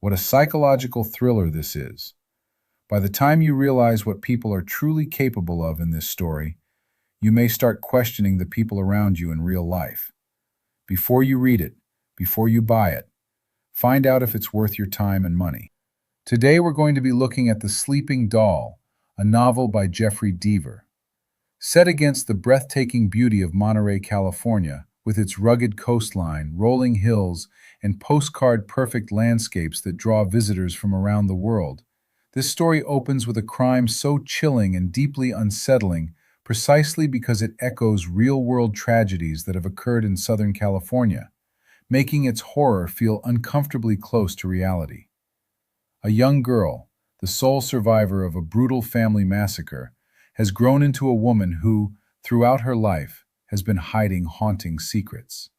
What a psychological thriller this is. By the time you realize what people are truly capable of in this story, you may start questioning the people around you in real life. Before you read it, before you buy it, find out if it's worth your time and money. Today we're going to be looking at The Sleeping Doll, a novel by Jeffery Deaver. Set against the breathtaking beauty of Monterey, California, with its rugged coastline, rolling hills, and postcard-perfect landscapes that draw visitors from around the world, this story opens with a crime so chilling and deeply unsettling precisely because it echoes real-world tragedies that have occurred in Southern California, making its horror feel uncomfortably close to reality. A young girl, the sole survivor of a brutal family massacre, has grown into a woman who, throughout her life, has been hiding haunting secrets.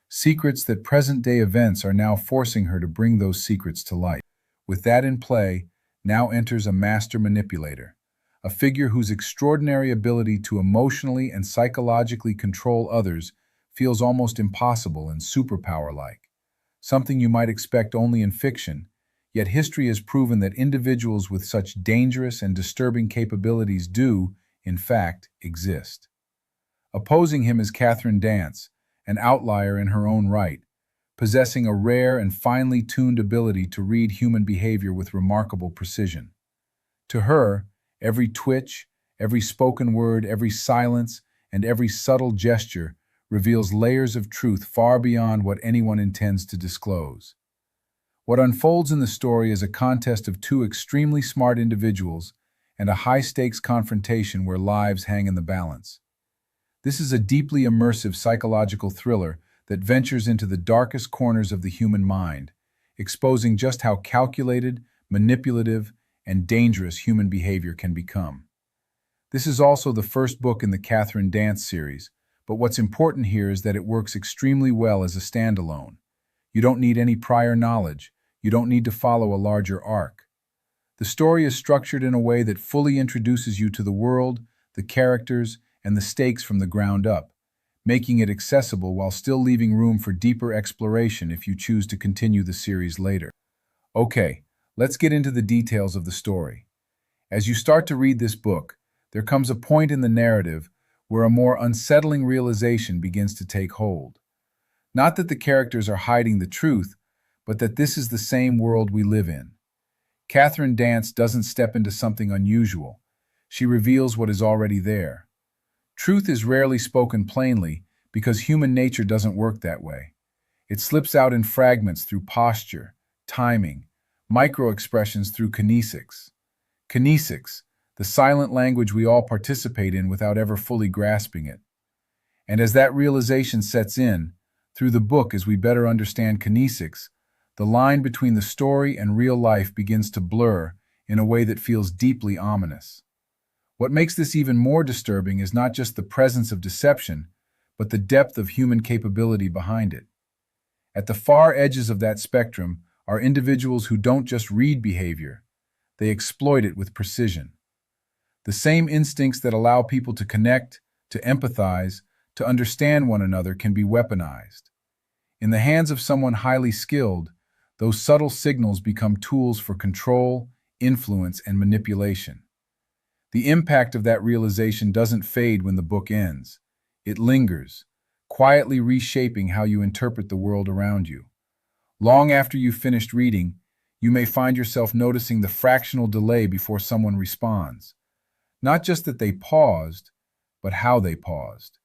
Secrets that present-day events are now forcing her to bring those secrets to light. With that in play, now enters a master manipulator, a figure whose extraordinary ability to emotionally and psychologically control others feels almost impossible and superpower-like, something you might expect only in fiction, yet history has proven that individuals with such dangerous and disturbing capabilities do, in fact, exist. Opposing him is Catherine Dance, an outlier in her own right, possessing a rare and finely tuned ability to read human behavior with remarkable precision. To her, every twitch, every spoken word, every silence, and every subtle gesture reveals layers of truth far beyond what anyone intends to disclose. What unfolds in the story is a contest of two extremely smart individuals and a high-stakes confrontation where lives hang in the balance. This is a deeply immersive psychological thriller that ventures into the darkest corners of the human mind, exposing just how calculated, manipulative, and dangerous human behavior can become. This is also the first book in the Catherine Dance series, but what's important here is that it works extremely well as a standalone. You don't need any prior knowledge. You don't need to follow a larger arc. The story is structured in a way that fully introduces you to the world, the characters, and the stakes from the ground up, making it accessible while still leaving room for deeper exploration if you choose to continue the series later. Okay, let's get into the details of the story. As you start to read this book, there comes a point in the narrative where a more unsettling realization begins to take hold. Not that the characters are hiding the truth, but that this is the same world we live in. Catherine Dance doesn't step into something unusual. She reveals what is already there. Truth is rarely spoken plainly because human nature doesn't work that way. It slips out in fragments through posture, timing, micro-expressions through kinesics. Kinesics, the silent language we all participate in without ever fully grasping it. And as that realization sets in, through the book as we better understand kinesics, the line between the story and real life begins to blur in a way that feels deeply ominous. What makes this even more disturbing is not just the presence of deception, but the depth of human capability behind it. At the far edges of that spectrum are individuals who don't just read behavior, they exploit it with precision. The same instincts that allow people to connect, to empathize, to understand one another can be weaponized. In the hands of someone highly skilled, those subtle signals become tools for control, influence, and manipulation. The impact of that realization doesn't fade when the book ends. It lingers, quietly reshaping how you interpret the world around you. Long after you've finished reading, you may find yourself noticing the fractional delay before someone responds. Not just that they paused, but how they paused.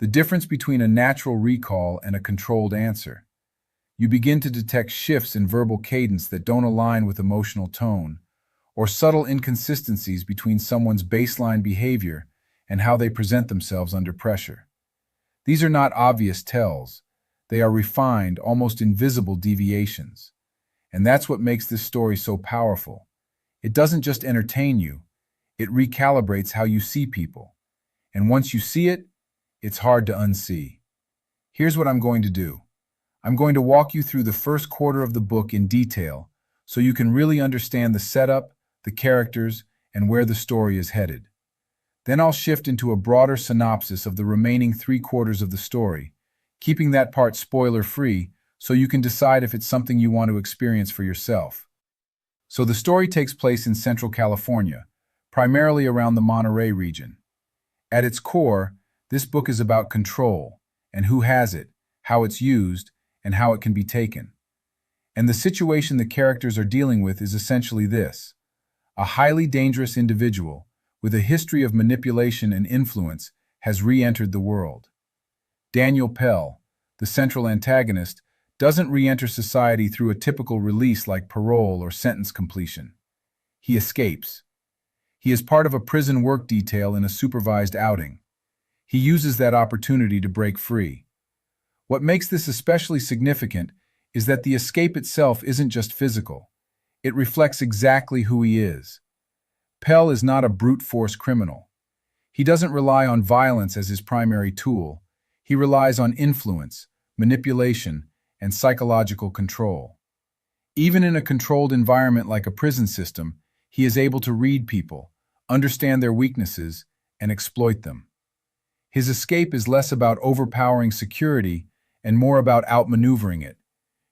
The difference between a natural recall and a controlled answer. You begin to detect shifts in verbal cadence that don't align with emotional tone, or subtle inconsistencies between someone's baseline behavior and how they present themselves under pressure. These are not obvious tells. They are refined, almost invisible deviations. And that's what makes this story so powerful. It doesn't just entertain you, it recalibrates how you see people. And once you see it, it's hard to unsee. Here's what I'm going to do. I'm going to walk you through the first quarter of the book in detail so you can really understand the setup, the characters, and where the story is headed. Then I'll shift into a broader synopsis of the remaining 3/4 of the story, keeping that part spoiler-free so you can decide if it's something you want to experience for yourself. So the story takes place in Central California, primarily around the Monterey region. At its core, this book is about control and who has it, how it's used, and how it can be taken. And the situation the characters are dealing with is essentially this: a highly dangerous individual with a history of manipulation and influence has re-entered the world. Daniel Pell, the central antagonist, doesn't re-enter society through a typical release like parole or sentence completion. He escapes. He is part of a prison work detail in a supervised outing. He uses that opportunity to break free. What makes this especially significant is that the escape itself isn't just physical. It reflects exactly who he is. Pell is not a brute force criminal. He doesn't rely on violence as his primary tool. He relies on influence, manipulation, and psychological control. Even in a controlled environment like a prison system, he is able to read people, understand their weaknesses, and exploit them. His escape is less about overpowering security and more about outmaneuvering it,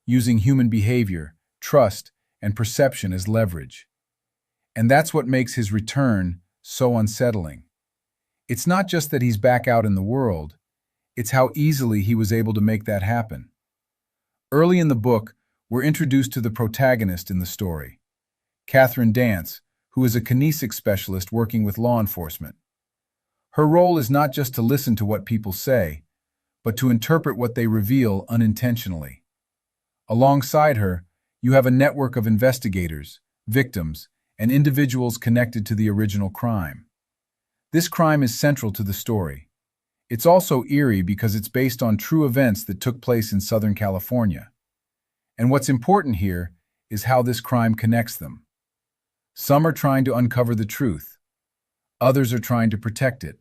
using human behavior, trust, and perception as leverage. And that's what makes his return so unsettling. It's not just that he's back out in the world, it's how easily he was able to make that happen. Early in the book, we're introduced to the protagonist in the story, Catherine Dance, who is a kinesics specialist working with law enforcement. Her role is not just to listen to what people say, but to interpret what they reveal unintentionally. Alongside her, you have a network of investigators, victims, and individuals connected to the original crime. This crime is central to the story. It's also eerie because it's based on true events that took place in Southern California. And what's important here is how this crime connects them. Some are trying to uncover the truth. Others are trying to protect it.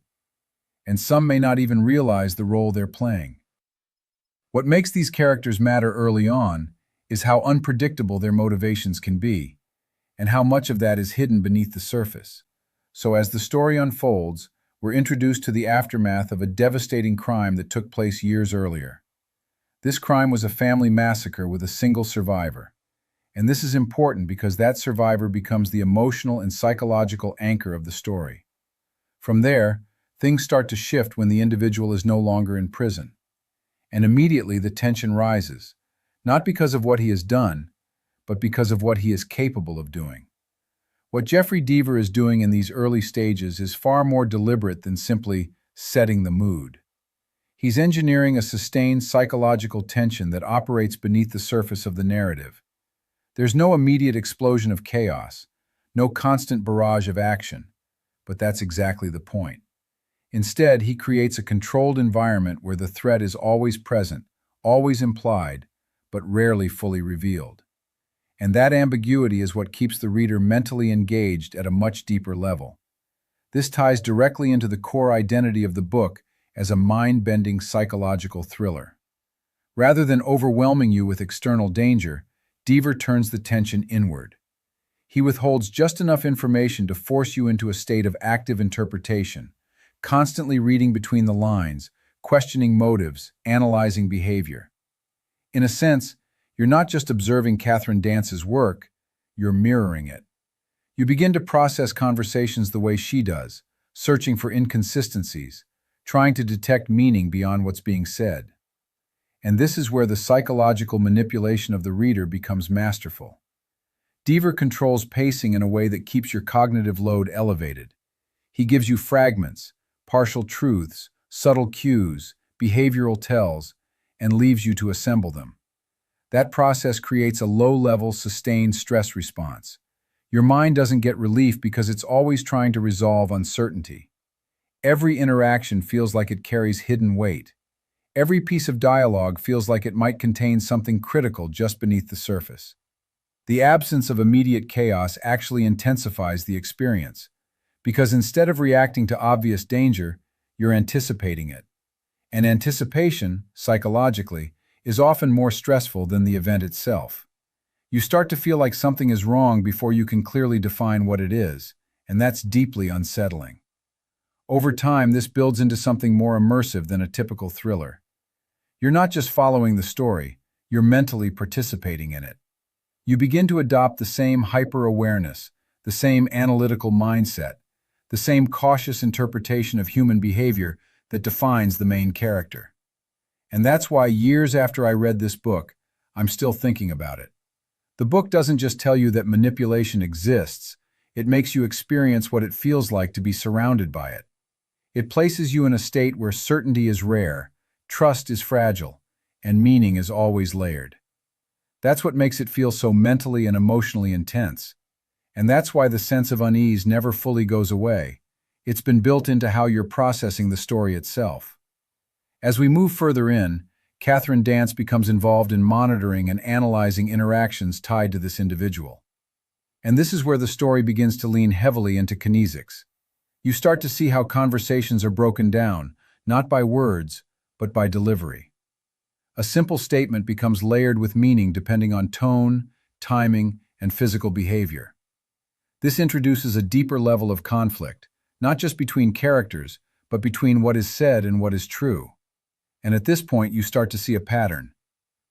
And some may not even realize the role they're playing. What makes these characters matter early on is how unpredictable their motivations can be, and how much of that is hidden beneath the surface. So as the story unfolds, we're introduced to the aftermath of a devastating crime that took place years earlier. This crime was a family massacre with a single survivor. And this is important because that survivor becomes the emotional and psychological anchor of the story. From there, things start to shift when the individual is no longer in prison. And immediately the tension rises, not because of what he has done, but because of what he is capable of doing. What Jeffery Deaver is doing in these early stages is far more deliberate than simply setting the mood. He's engineering a sustained psychological tension that operates beneath the surface of the narrative. There's no immediate explosion of chaos, no constant barrage of action, but that's exactly the point. Instead, he creates a controlled environment where the threat is always present, always implied, but rarely fully revealed. And that ambiguity is what keeps the reader mentally engaged at a much deeper level. This ties directly into the core identity of the book as a mind-bending psychological thriller. Rather than overwhelming you with external danger, Deaver turns the tension inward. He withholds just enough information to force you into a state of active interpretation, constantly reading between the lines, questioning motives, analyzing behavior. In a sense, you're not just observing Catherine Dance's work, you're mirroring it. You begin to process conversations the way she does, searching for inconsistencies, trying to detect meaning beyond what's being said. And this is where the psychological manipulation of the reader becomes masterful. Deaver controls pacing in a way that keeps your cognitive load elevated. He gives you fragments, partial truths, subtle cues, behavioral tells, and leaves you to assemble them. That process creates a low-level, sustained stress response. Your mind doesn't get relief because it's always trying to resolve uncertainty. Every interaction feels like it carries hidden weight. Every piece of dialogue feels like it might contain something critical just beneath the surface. The absence of immediate chaos actually intensifies the experience, because instead of reacting to obvious danger, you're anticipating it. And anticipation, psychologically, is often more stressful than the event itself. You start to feel like something is wrong before you can clearly define what it is, and that's deeply unsettling. Over time, this builds into something more immersive than a typical thriller. You're not just following the story, you're mentally participating in it. You begin to adopt the same hyper-awareness, the same analytical mindset, the same cautious interpretation of human behavior that defines the main character. And that's why years after I read this book, I'm still thinking about it. The book doesn't just tell you that manipulation exists, it makes you experience what it feels like to be surrounded by it. It places you in a state where certainty is rare, trust is fragile, and meaning is always layered. That's what makes it feel so mentally and emotionally intense. And that's why the sense of unease never fully goes away. It's been built into how you're processing the story itself. As we move further in, Catherine Dance becomes involved in monitoring and analyzing interactions tied to this individual. And this is where the story begins to lean heavily into kinesics. You start to see how conversations are broken down, not by words, but by delivery. A simple statement becomes layered with meaning depending on tone, timing, and physical behavior. This introduces a deeper level of conflict, not just between characters, but between what is said and what is true. And at this point, you start to see a pattern.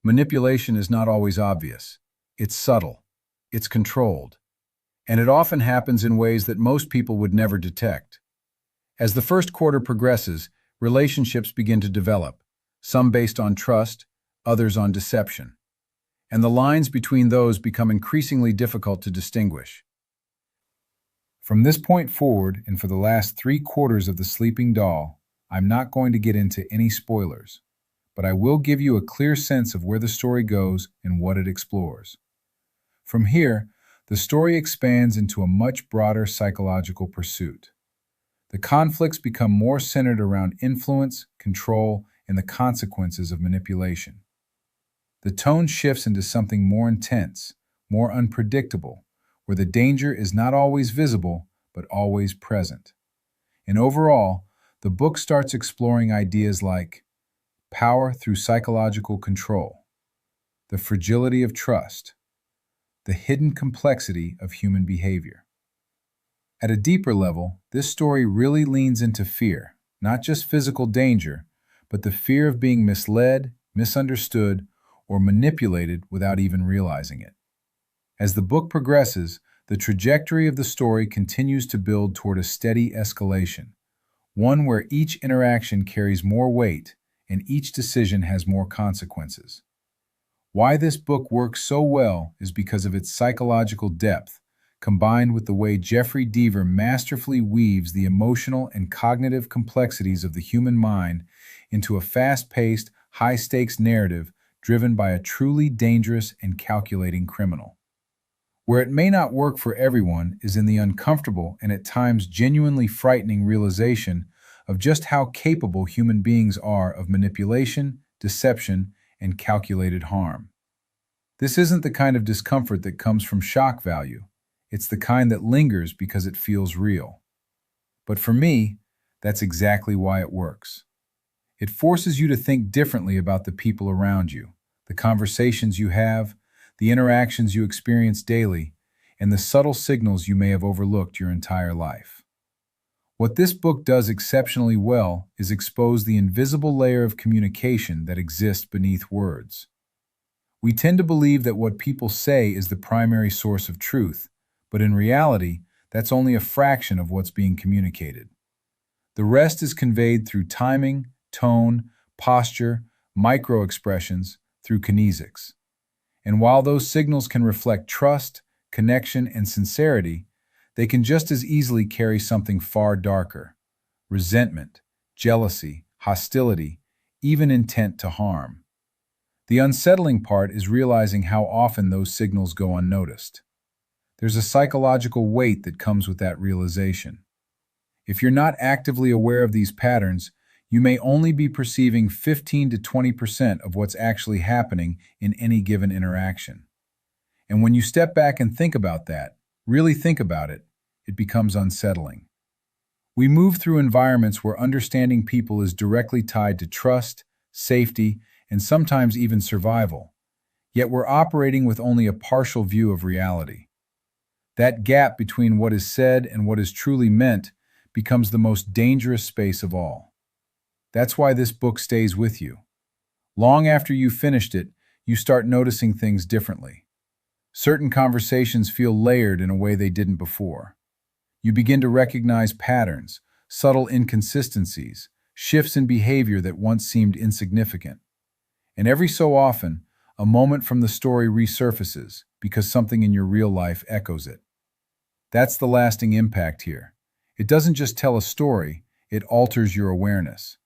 Manipulation is not always obvious. It's subtle. It's controlled. And it often happens in ways that most people would never detect. As the first quarter progresses, relationships begin to develop, some based on trust, others on deception. And the lines between those become increasingly difficult to distinguish. From this point forward, and for the last 3/4 of The Sleeping Doll, I'm not going to get into any spoilers, but I will give you a clear sense of where the story goes and what it explores. From here, the story expands into a much broader psychological pursuit. The conflicts become more centered around influence, control, and the consequences of manipulation. The tone shifts into something more intense, more unpredictable, where the danger is not always visible, but always present. And overall, the book starts exploring ideas like power through psychological control, the fragility of trust, the hidden complexity of human behavior. At a deeper level, this story really leans into fear, not just physical danger, but the fear of being misled, misunderstood, or manipulated without even realizing it. As the book progresses, the trajectory of the story continues to build toward a steady escalation, one where each interaction carries more weight and each decision has more consequences. Why this book works so well is because of its psychological depth, combined with the way Jeffery Deaver masterfully weaves the emotional and cognitive complexities of the human mind into a fast-paced, high-stakes narrative driven by a truly dangerous and calculating criminal. Where it may not work for everyone is in the uncomfortable and at times genuinely frightening realization of just how capable human beings are of manipulation, deception, and calculated harm. This isn't the kind of discomfort that comes from shock value. It's the kind that lingers because it feels real. But for me, that's exactly why it works. It forces you to think differently about the people around you, the conversations you have, the interactions you experience daily, and the subtle signals you may have overlooked your entire life. What this book does exceptionally well is expose the invisible layer of communication that exists beneath words. We tend to believe that what people say is the primary source of truth, but in reality, that's only a fraction of what's being communicated. The rest is conveyed through timing, tone, posture, micro-expressions, through kinesics. And while those signals can reflect trust, connection, and sincerity, they can just as easily carry something far darker: resentment, jealousy, hostility, even intent to harm. The unsettling part is realizing how often those signals go unnoticed. There's a psychological weight that comes with that realization. If you're not actively aware of these patterns, you may only be perceiving 15 to 20% of what's actually happening in any given interaction. And when you step back and think about that, really think about it, it becomes unsettling. We move through environments where understanding people is directly tied to trust, safety, and sometimes even survival, yet we're operating with only a partial view of reality. That gap between what is said and what is truly meant becomes the most dangerous space of all. That's why this book stays with you. Long after you've finished it, you start noticing things differently. Certain conversations feel layered in a way they didn't before. You begin to recognize patterns, subtle inconsistencies, shifts in behavior that once seemed insignificant. And every so often, a moment from the story resurfaces because something in your real life echoes it. That's the lasting impact here. It doesn't just tell a story, it alters your awareness.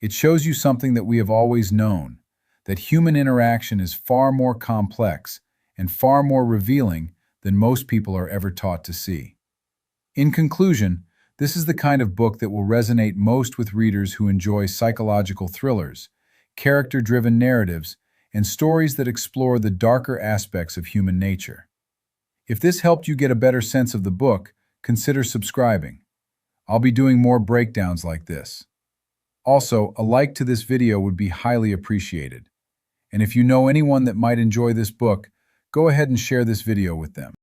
It shows you something that we have always known, that human interaction is far more complex and far more revealing than most people are ever taught to see. In conclusion, this is the kind of book that will resonate most with readers who enjoy psychological thrillers, character-driven narratives, and stories that explore the darker aspects of human nature. If this helped you get a better sense of the book, consider subscribing. I'll be doing more breakdowns like this. Also, a like to this video would be highly appreciated. And if you know anyone that might enjoy this book, go ahead and share this video with them.